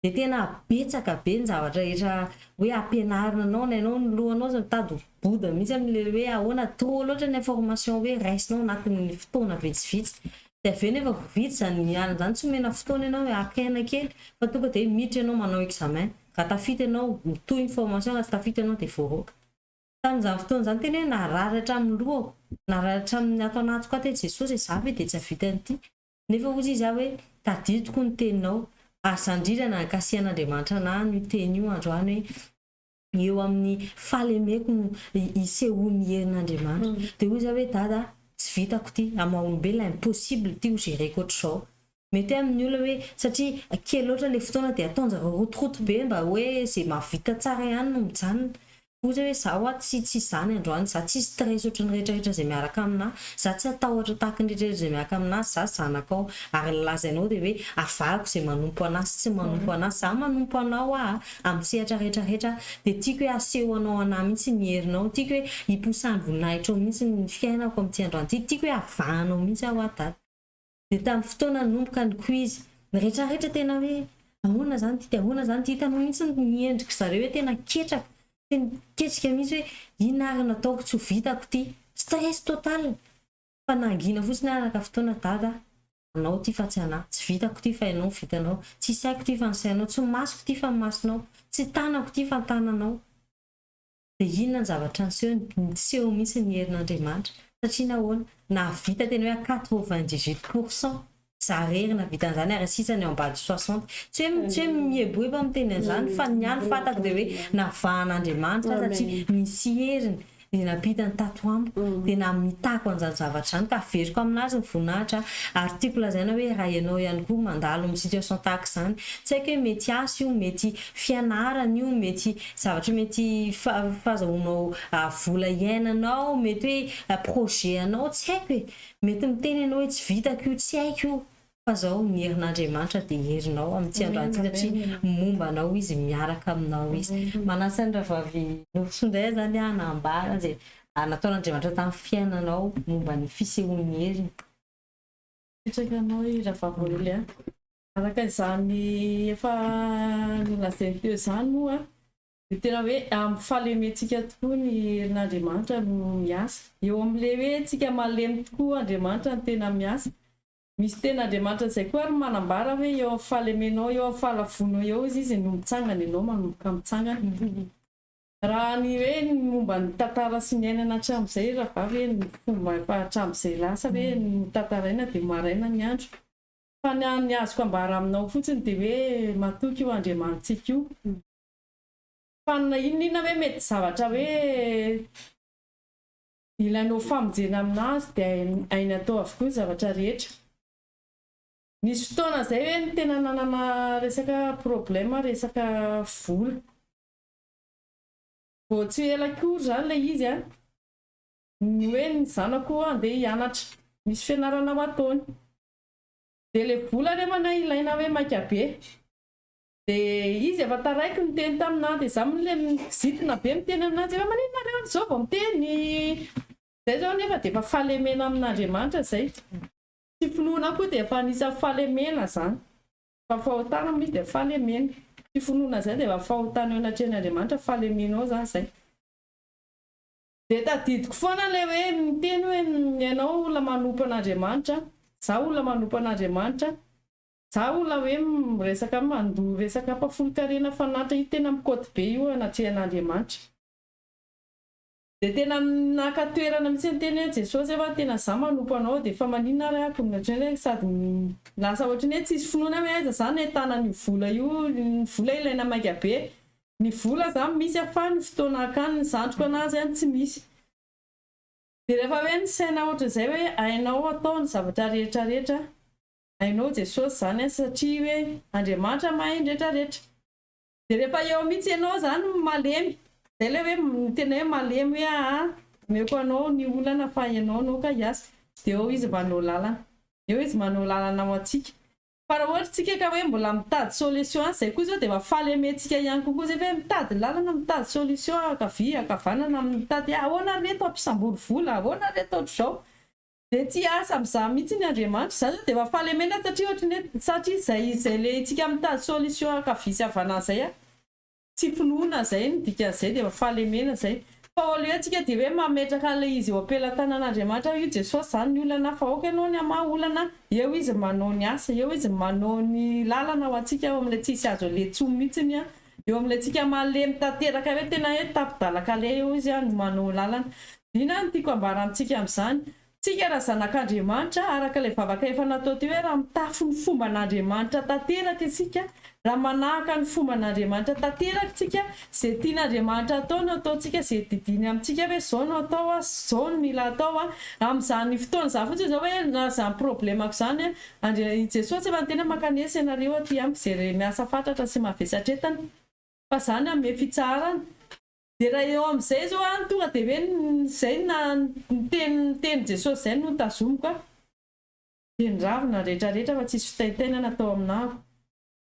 dia tena betsaka be ny zavatra rehetra hoe ampianarina anao na ianao ny lohanao zany mitady boda mihitsy amin'le hoe ahoana trop loatra ny information hoe raisinao anatin'ny fotoana vitsivitsy dia aveo nefa vitsy zany any zany tsy omena fotoana ianao hoe akaina kely fa tonga dia miditra ianao manao examen raha tafita ianao mitohy information raha tsy tafita ianao dia voaroaka tamin'izany fotoana zany tena hoe nararatra amin'ny lohako nararatra amin'ny ato anaty koa te Jesosy za ve dia tsy havita an'ity nefa ozy izy hoe tadidiko ny teninao ary zandrindra na akasian'Andriamanitra na ny teny io androany hoe eo amin'ny fahalemeko isehoa ny herin'Andriamanitra dia ozy hoe dada tsy vitako ty amin'ny olombelona impossible ty ho géreko ohatr'izao mety amin'ny olona hoe satria kely loatra le fotoana dia ataonjareo rotoroto be mba hoe zay mahavita tsara ihany no mijanona ozy hoe za hoa tsy izany androany za tsy stress ohatry ny rehetrarehetra zay miaraka aminahy za tsy atahotra tahaka ny rehetrarehetra zay miaraka aminahy za zanakao ary lazainao dia hoe avariko zay manompo anazy tsy manompo anazy za manompo anao amin'ny sehatra rehetrarehetra dia tiako hoe aseho anao anahy mihitsy ny herinao tiako hoe hiposany voninahitra ao mihitsy ny fiainako amin'ity androany ity tiako hoe avahanao mihitsy aho dada dia tamin'ny fotoana nomboka ny quiz ny rehetrarehetra tena hoe ahoana zany ty ahoana zany ty hitanao mihitsy ny endrika zareo hoe tena ketraka ketrika mihitsy hoe ina ary nataoko tsy ho vitako ty stress total fa nangina fotsiny araka fotoana dada anao ty fa tsy anahy tsy vitako ty fa ianao vitanao tsy saiko ty fa ny sainao tsy masoko ty fa ny masonao tsy tanako ty fa ny tananao dia inona ny zavatra niseho mihitsy ny herin'Andriamanitra satria nahoana navita tena hoe 98% zarerina vitan'izany ary sisany ao ambady 60 tsy hoe mieboebo amin'ny teny an'izany fa niany fatako dia hoe navahan'Andriamanitra satria misy heriny dia napitany tato amiko dia namitako an'izany zavatra izany ka averiko aminazy ny voninahitra ary tiako lazaina hoe raha ianao ihany koa mandalo amin'ny situation tahaka izany tsy haiko hoe mety asa io mety fianarana io mety zavatra mety fahazahoanao vola iainanao mety hoe projet anao tsy haiko hoe mety miteny ianao hoe tsy vitako io tsy haiko io fa zao ny herin'Andriamanitra dia herinao amin'ity androany ity satria momba anao izy miaraka aminao izy manasa ny ravavy nofosondray zany nambara zay nataon'Andriamanitra tamin'ny fiainanao momba ny fisehoan'ny heriny fitrakanao i ravavy araka izany efa nolazainy teo izany moa dia tena hoe amin'ny fahalementsika tokoa ny herin'Andriamanitra no miasa eo amin'le hoe tsika malemy tokoa Andriamanitra ny tena miasa misy ten'Andriamanitra izay koa ary manambara hoe eo amin'ny fahalemenao eo amin'ny fahalavonao eo izy no mitsangana ianao manomboka mitsangana raha ny hoe momba ny tantara sy ny ainana hatramin'izay raha vavy hoe ny fomba efa hatramin'izay lasa hoe ny tantaraina dia maraina ny andro fa ny azoko ambara aminao fotsiny dia hoe matoky io Andriamanitsika io fa inona hoe mety zavatra hoe ilainao famonjena aminazy dia aina atao avokoa zavatra rehetra misy fotoana izay hoe ny tena nanana resaka problème resaka vola vao tsy ela kory zany ilay izy ny hoe ny zanako andeha hianatra misy fianarana ho ataony dia ilay vola rehefa na ilaina hoe maika be dia izy efa taraiky ny teny taminahy dia za le mizitina be miteny aminazy efa maninona izao vao miteny zay zao nefa dia efa fahalemena amin'Andriamanitra zay tsy finoana koa dia efa anisany fahalemena zany fa fahotana misy dia fahalemena tsy finoana zay dia efa fahotana eo anatrehan'Andriamanitra fahalemenao zany zay dia tadidiko foana ilay hoe miteny hoe ianao olona manompo an'Andriamanitra za olona manompo an'Andriamanitra za olona hoe resaka mandoa resaka mpafolo-karena fanatra io tena mikoty be io anatrehan'Andriamanitra. Dia tena nakatoerana mihitsy ny teny hoe Jesosy efa tena za manompo anao dia efa maninona ary ako ohatrany sady lasa ohatrany hoe tsisy finoana hoe aiza zany ahitana ny vola io, ny vola ilaina maika be. Ny vola zany misy afa ny fotoana akany ny zandriko anazy any tsy misy. Dia rehefa hoe ny saina ohatr'izay hoe hainao atao ny zavatra rehetrarehetra, hainao Jesosy zany satria hoe Andriamanitra mahay ny rehetrarehetra. Dia rehefa eo mihitsy ianao zany malemy, zay ilay hoe tena hoe malemy hoe meko anao ny olana fa ianao ka hiasa. Dia eo izy manao lalana, eo izy manao lalana ho antsika. Fa raha ohatra tsika ka hoe mbola mitady solution zay koa zao dia efa falementsika ihany kokoa zay hoe mitady lalana, mitady solution akavia akavanana, mitady ahoana reto ampisamboly vola, ahoana reto ohatr'izao. Dia tsy asa amin'izah mihitsy ny Andriamanitra, zany dia efa fahalemena satria ohatrany hoe satria zay le tsika mitady solution akavia sy havanana zay tsy finoana zay ny dikan'izay dia efa fahalemena zay. Fa ao le antsika dia hoe mametraka an'ilay izy eo ampelantanan'Andriamanitra io Jesosy zany ny olana fa aoka ianao ny amaha olana, eo izy manao ny asa, eo izy manao ny lalana ho antsika eo amin'ilay tsisy azo letsoa mihitsiny eo amin'ilay tsika malemy tanteraka hoe tena hoe tapidalaka le eo izy no manao lalana. Ina no tiako ambara amintsika amin'izany, tsika raha zanak'Andriamanitra araka ilay vavaka efa natao teo hoe raha mitafy ny fomban'Andriamanitra tanteraka isika, raha manahaka ny fomban'Andriamanitra tanteraka tsika, izay tian'Andriamanitra atao no ataontsika, izay didiny amintsika hoe zao no atao zao no mila atao amin'izany fotoana za fotsiny zao hoe na zany problemako zany Jesosy efa tena makanesy ianareo aty amiko izay miasa fatratra sy mavesatretana fa zany amin'ny fitsarana. Dia raha eo amin'izay zao tonga dia hoe zay na teny Jesosy zay no tazomiko dia nyravina rehetrarehetra fa tsisy fitaitainana atao aminahako.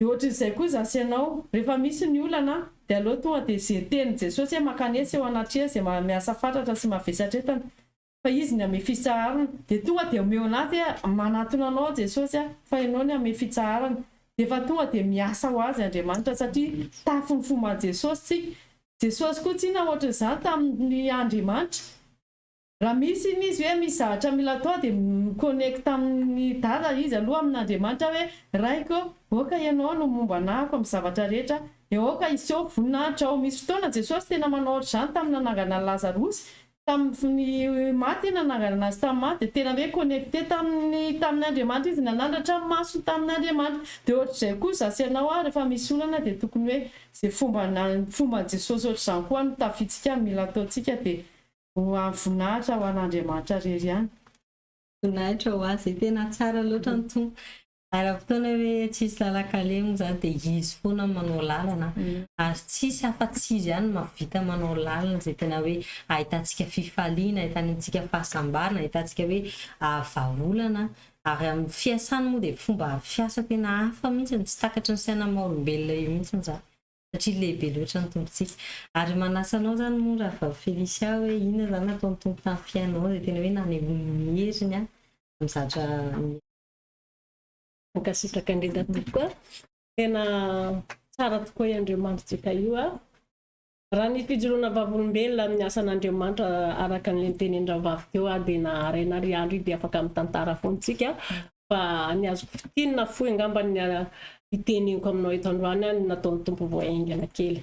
Dia ohatr'izay koa zasy ianao rehefa misy ny olana dia aleo tonga dia izay teny Jesosy hoe makanesy eo anatria izay miasa fatratra sy mavesatretana fa izy ny ame fitsaharana. Dia tonga dia omeo anazy manatona anao Jesosy fa ianao ny ame fitsaharana. Dia efa tonga dia miasa ho azy Andriamanitra satria tafy ny fomban Jesosy tsika. Jesosy koa tsy na ohatr'izany tamin'ny Andriamanitra. Raha misy izy hoe misy zavatra mila atao dia mikonekta amin'ny dada izy aloha amin'Andriamanitra hoe raiko, oka ianao no momba anahako amin'ny zavatra rehetra, oka iseho voninahitra ao. Misy fotoana Jesosy tena manao ohatr'izany tamin'ny nanangana Lazarosy, tamin'ny maty nanangana anazy tamin'ny maty, dia tena hoe konekte tamin'ny Andriamanitra izy nanandratra maso tamin'Andriamanitra. Dia ohatr'izay koa zasy ianao rehefa misy olana dia tokony hoe izay fomban Jesosy ohatr'izany koa no tafitsika mila ataontsika dia voninahitra ho an'Andriamanitra rery ihany. Voninahitra ho azy tena tsara loatra ny tompo. Ary fotoana hoe tsisy lalaka-lemo zany dia izy foana manao lalana ary tsisy afa-tsy izy ihany mahavita manao lalana izay tena hoe ahitantsika fifaliana, ahitantsika fahasambarana, ahitantsika hoe vahaolana. Ary amin'ny fiasany moa dia fomba fiasa tena hafa mihitsy tsy takatry ny saina maha-olombelona io mihitsy zany satria lehibe loatra ny tompontsika. Ary manasa anao zany moa raha vao Felicia hoe inona zany ataon'ny tompo tamin'ny fiainao dia tena hoe nanehoany ny heriny amin'ny zavatra Mankasitraka indrindra tokoa. Tena tsara tokoa i Andriamanitra io raha ny fijoroana vavolombelona amin'ny asan'Andriamanitra araka ny tenendrahavavy teo dia na raina riandro dia afaka mitantara foantsika fa ny azoko fitinina fohy angamba ny iteneniko aminao eto androany nataon'ny tompo voaingana kely.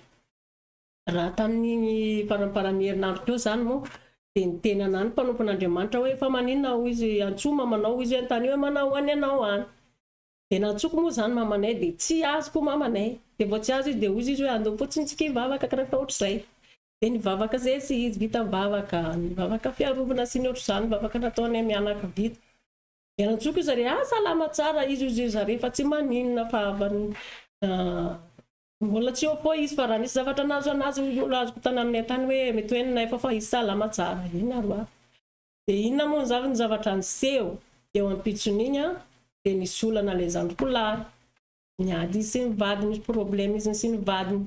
Raha tamin'ny faramparan'ny herinandro teo zany moa dia nitenana ny mpanompon'Andriamanitra hoe fa maninona ho izy antsoma manao izy antany hoe manao any ianao any. Dia natsoko moa zany mamanay dia tsy azoko mamanay. Dia vao tsy azo izy dia hoy izy hoe andao fotsiny tsika hivavaka karaha ohatr'izay. Dia nivavaka zay sy izy vita nivavaka fiarovana sy ny ohatr'izany nivavaka nataonay mianaka vita. Dia natsoko izy ary salama tsara izy zare fa tsy maninona fa mbola tsy eo foa izy fa raha nisy zavatra nazo anazy azoko tany amin'ny tany hoe mety hoe nefa fa izy salama tsara ina roa. Dia inona moa ny zavatra niseho eo ampitson'iny dia nisy olana ilay zandrikolahy niady izy sy ny vadiny, misy problème izy sy ny vadiny.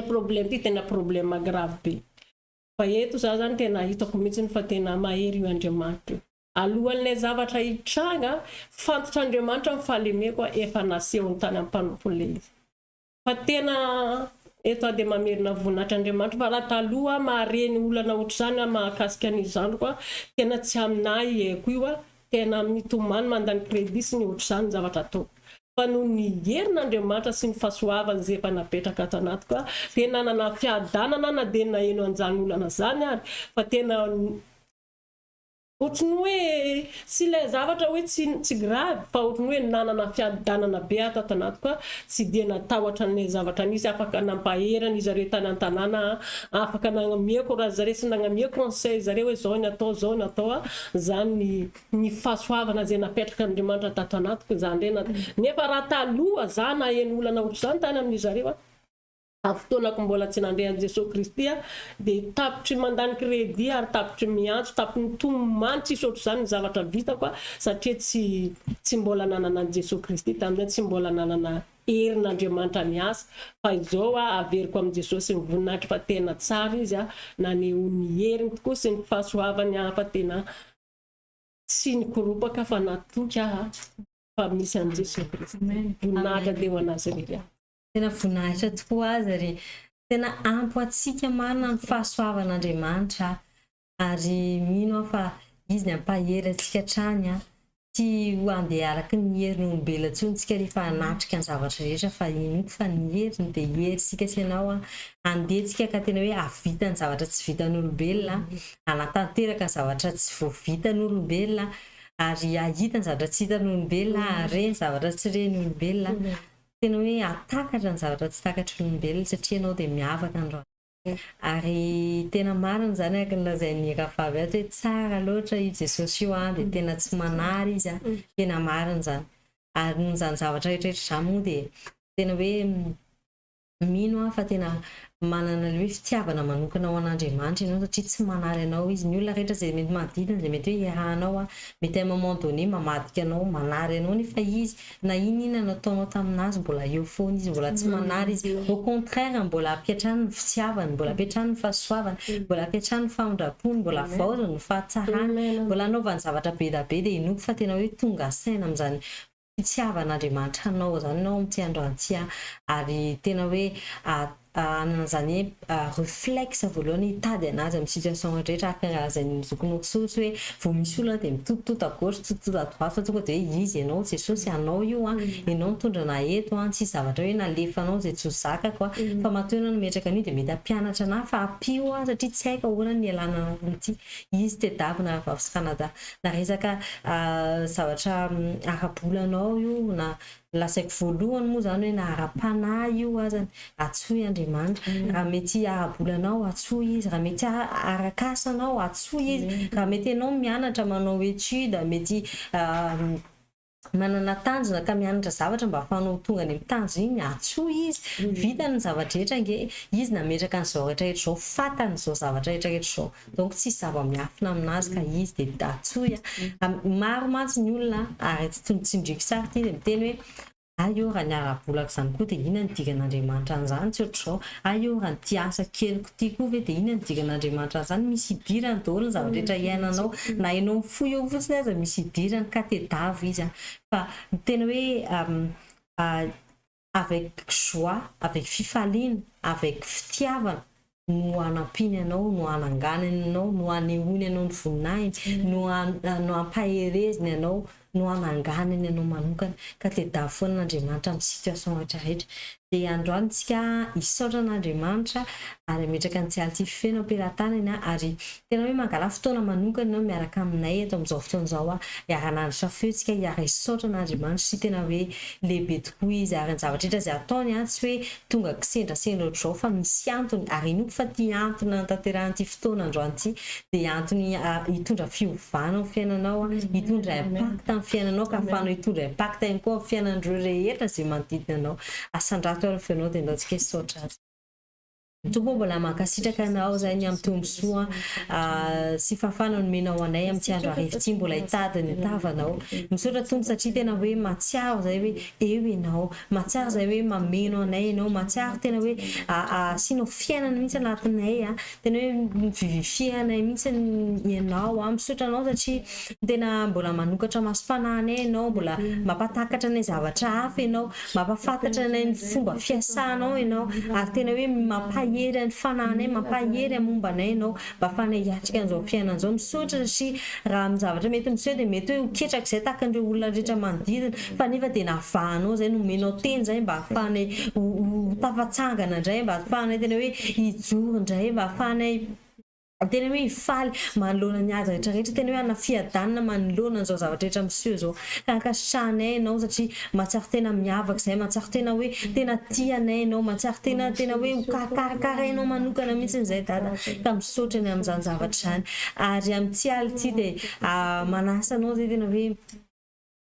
Problème ty tena problème grave be. Fa eto za zany tena hitako mihitsy fa tena mahery io Andriamanitra. Alohan'ilay zavatra hitranga fantotra Andriamanitra ny fahalemeko efa naseho ny tany amin'ny mpanompon'ilay izy. Fa tena eto dia mamerina voninahitra Andriamanitra fa raha taloha mahareny olana ohatr'izany mahakasika ny zandriko tena tsy aminahy eko io tena mitomany mandany crédit sy ny ohatr'izany zavatra atao. fa noho ny herin'Andriamanitra sy ny fahasoavany zay efa napetraka ato anatiko dia nanana fiadanana na dia naheno an'izany olana zany ary fa tena ohatrany hoe tsy ilay zavatra hoe tsy gravy fa ohatrany hoe nanana fiadanana be ato anatiko tsy dia natahotra ny zavatra nisy afaka nampaherana izy zareo tanantanàna afaka nagnamiako raha zareo sy nagnamiako conseil zareo hoe zao ny atao zany ny fahasoavana zay napetraka Andriamanitra tato anatiko zany rena nefa raha taloha za naheno olana ohatr' zany tany amin'ny zareo fotoanako mbola tsy nandeha an' Jesosy Kristy dia tapitry mandany crédit ary tapitry miantso tapiny tomany tsisy ohatr' zany ny zavatra vitako satria tsy mbola nanana an' Jesosy Kristy tamin'izay tsy mbola nanana herin'Andriamanitra miasa fa izao averiko amin'i Jesosy ny voninahitra fa tena tsara izy naneho ny heriny tokoa sy ny fahasoavany fa tena tsy nikoropaka fa natoky fa misy an' Jesosy Kristy voninahitra dia ho anazy rery tena voninahitra tokoa azy ary tena ampy atsika marina ny fahasoavan'Andriamanitra ary mino fa izy ny ampahery atsika trany tsy ho andeha araky ny herin'olombelona intsony tsika rehefa hanatrika ny zavatra rehetra fa ino fa ny heriny dia hery sika sy ianao andehantsika ka tena hoe havita ny zavatra tsy vitan'olombelona anatanteraka ny zavatra tsy voavitan'olombelona ary ahita ny zavatra tsy hitan'olombelona reny zavatra tsy ren'olombelona tena hoe atakatra ny zavatra tsy takatra olombelona satria ianao dia miavaka andro ary tena marina zany araka ny lazain'ny akavavy ato hoe tsara loatra i Jesosy io dia tena tsy manary izy tena marina zany ary nozany zavatra rehetrarehetra zany moa dia tena hoe mino fa tena manana hoe fitiavana manokana ao an'Andriamanitra ianao satria tsy manary anao izy ny olona rehetra zay mety manodidina zay mety hoe iarahanao mety à un moment donné mamadika anao manary anao nefa izy na inona nataonao taminazy mbola eo foana izy mbola tsy manary izy au contraire mbola ampiatrany ny fitiavany mbola ampiatrany ny fahasoavany mbola ampiatrany ny famondrapony mbola vaozany ny fahatsarany mbola anaovany zavatra be da be dia inoko fa tena hoe tonga saina amin'izany fitiavan'Andriamanitra anao zany anao amin'ity androanty ary tena hoe anan'izany réflexe voalohany hitady anazy amin'ny situation rehetra akarazany zokinao sosy hoe vao misy olona dia mitotototo à gauche totototo à droite fa tonga dia hoe izy ianao Jesosy anao io ianao mitondrana eto tsy zavatra hoe nalefanao zay tsy ho zakako fa matoa ianao nometraka an'io dia mety hampianatra anahy fa ampio satria tsy haiko ahoana ny ialana an'ity izy tedavina vavy sy Kanada na resaka zavatra ara-bolanao io na lasaiko voalohany moa zany hoe na ara-panahy io azany atsoy Andriamanitra raha mety ara-bolanao atsoy izy raha mety arakasanao atsoy izy raha mety ianao mianatra manao étude mety manana tanjona ka mianatra zavatra mba ahafahanao tonga any amin'ny tanjona iny atsoy izy vitany ny zavatra rehetra nge izy nametraka an'izao rehetrarehetra zao fatany izao zavatra rehetrarehetra zao donc tsy zava-miafina aminazy ka izy dia atsoy maro mantsy ny olona ary tsindriako sary ty dia miteny hoe ayo raha ny ara-bolako zany koa dia inona ny dikan'Andriamanitra an'izany tsy ohatr' zao ayo raha ny asa keliko ty koa ve dia inona ny dikan'Andriamanitra an'izany misy idirany daholo ny zavatra rehetra iainanao na ianao mifoy eo fotsiny aza misy idirany ka tedavo izy fa tena hoe avec joie avec fifaliana avec fitiavana no anampiny anao no ananganany anao no anehoany anao ny voninahiny no ampahereziny anao no ananganany anao manokana ka tedavo foana n'Andriamanitra amin'ny situation rehetrarehetra dia androantsika isaotra n'Andriamanitra ary ametraka ny tsy ality feno am-pelantanany ary tena hoe mangala fotoana manokana ianao miaraka aminay eto amin'izao fotoan'izao hiara-nandritra feotsika hiara isaotra n'Andriamanitra sy tena hoe lehibe tokoa izy ary ny zavatra rehetra izay ataony tsy hoe tonga kisendrasendra ohatr'izao fa misy antony ary inoko fa ty antony natanterahany fotoana androanty dia antony hitondra fiovana amin'ny fiainanao hitondra impact amin'ny fiainanao ka ahafahanao hitondra impact ihany koa amin'ny fiainan'ireo rehetra izay manodidina anao asandrato ary fiainao dia ndaontsika isaotra azy tokoa mbola mankasitraka anao zay ny amin'ny tombosoa sy fahafana nomenao anay amin'ny andro arivy mbola hitady ny tavanao misaotra tombo satria tena hoe matsiaro zay hoe eo ianao matsiaro zay hoe mameno anay ianao matsiaro tena hoe asianao fiainana mihitsy anatinay tena hoe mivivifianay mihitsy ianao misaotra anao satria tena mbola manokatra masom-panahinay ianao mbola mampatakatra anay zavatra hafa ianao mampafantatra anay ny fomba fiasanao ianao ary tena hoe mampahery ny fananay mampahery amombanay ianao mba afanay hiatrika an'izao fiainan'izao misaotra sy raha amin'ny zavatra mety miseho dia mety hoe hoketraka izay tahaka an'ireo olona rehetra manodidina fa nefa dia navahanao zay nomenao teny zay mba ahafanay ho tafatsangana indray mba ahafanay tena hoe hijoro indray mba ahafanay tena hoe hifaly manoloana ny azy rehetrarehetra tena hoe anafiadanina manoloana an'izao zavatra rehetra miseho zao ka ankasitrahanay ianao satria mahatsiaro tena miavaka izay mahatsiaro tena hoe tena tianay ianao mahatsiaro tena hoe karakarainao manokana mihitsy izay dada ka misaotra ny amin'izany zavatra izany ary amin'ny tsy aly ity dia manasa anao zay tena hoe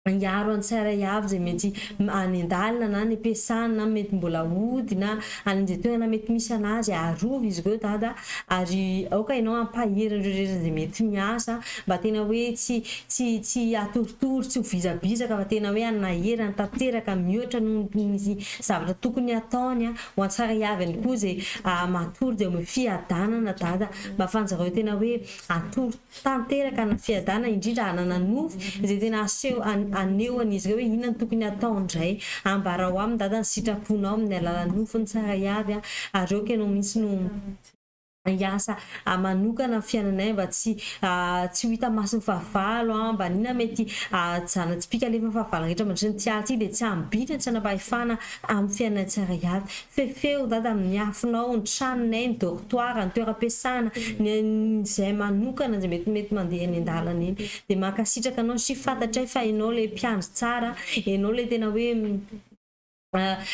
miaro an-tsara avy zay mety any an-dalana na any am-piasana na mety mbola hody na any an'izay toerana mety misy anazy arovy izy ireo dada ary aoka ianao ampahery an'ireo rehetra izay mety miasa mba tena hoe tsy atoritory tsy ho vizabizaka fa tena hoe anahery antanteraka mihoatra noho ny zavatra tokony ataony ho an-tsara avy any koa zay matory dia hoe fiadanana dada mba afanjareo tena hoe atory tanteraka na fiadanana indrindra hanana nofo izay tena aseho aneo an'izy ireo hoe inona no tokony atao indray ambarao aminy dada ny sitraponao amin'ny alalan'ny nofony tsara avy ary eoka ianao mihitsy no iasa manokana fiainanay mba tsy ho hita maso fahavalo mba nina mety janatsipika alefa fahavalo rehetra mandritra ny tiaty dia tsy ambitry ny tsanam-pahefana amin'ny fiainanay tsara avy fefeo dada amin'ny afinao ny tranonay ny dortoara ny toeram-piasana izay manokana izay mety mandeha ny an-dalana iny dia mankasitraka anao sy fantatray fa ianao ilay mpiandry tsara ianao ilay tena hoe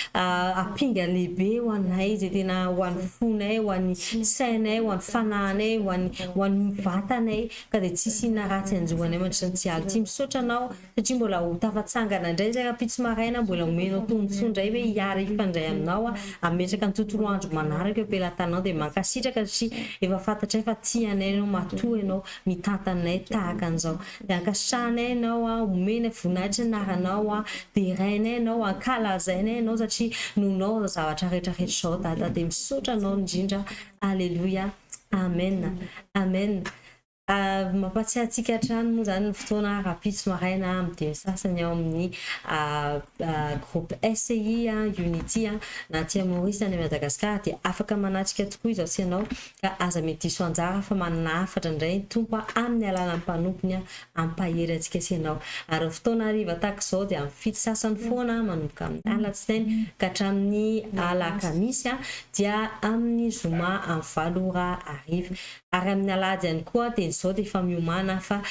apinga lehibe ho anay zay tena ho an'ny fonay ho an'ny sainay ho an'ny fananay ho an'ny vatanay ka dia tsisy inona ratsy anjohanay mandritra ny tsy aly ity misaotra anao satria mbola ho tafatsangana indray zay rapitsy maraina mbola homenao tombontsoa indray hoe hiara ifandray aminao ametraka ny tontolo andro manaraka eo ampelantanao dia mankasitraka satria efa fantatray fa tianay ianao matoa ianao mitantanay tahaka an'izao dia ankasitrahanay ianao omena voninahitra ny anaranao dia rainay ianao ankalazainay ianao satria nonao zavatra rehetrarehetra zao dada dia misaotra anao indrindra alleluia amen amen mampatsiahy antsika hatrany moa zany ny fotoana rapitsy maraina amin'ny dimy sasany ao amin'ny groupe SCI Unity na tia Maurice any Madagasikara dia afaka manatrika tokoa izao sy ianao ka aza mety diso anjara fa manana hafatra indray tompo amin'ny alalan'ny mpanompony ampahery antsika sy ianao ary ny fotoana hariva tahaka izao dia amin'ny fito sasany foana manomboka amin'ny alatsinainy ka hatramin'ny alakamisy dia amin'ny zoma amin'ny 7 ora hariva ary amin'ny alady ihany koa dia izao dia efa miomana fa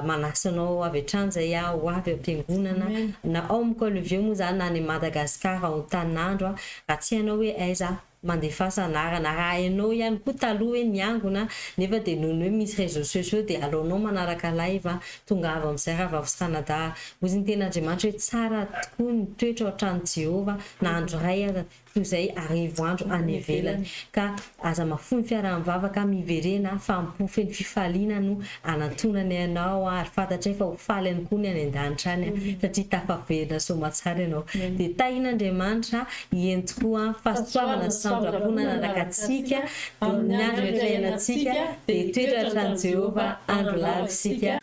manasa anao avy hatrany zay ho avy am-piangonana na ao amin'ny Colevio moa zany na any Madagasikara ao Tanandro raha tsy hainao hoe aiza mandefa sanarana raha ianao ihany koa taloha hoe niangona nefa dia noho hoe misy réseaux sociaux dia aleonao manaraka live tonga avy amin'izay raha vavy sy Canada ozy ny ten'Andriamanitra hoe tsara tokoa ny toetra ao trano Jehova na andro ray toy izay arivo andro any ivelany ka aza mafony fiaraha-mivavaka miverena fa mipofeny fifaliana no anatonana ianao ary fantatray fa ho faly ihany koa ny any an-danitra any satria tafaverina somatsara ianao dia tahin'Andriamanitra hientikoa fahasoavana sy fandrapona nanakatsika ny andro rehetra iainantsika dia toetra trano Jehova andro lavitsika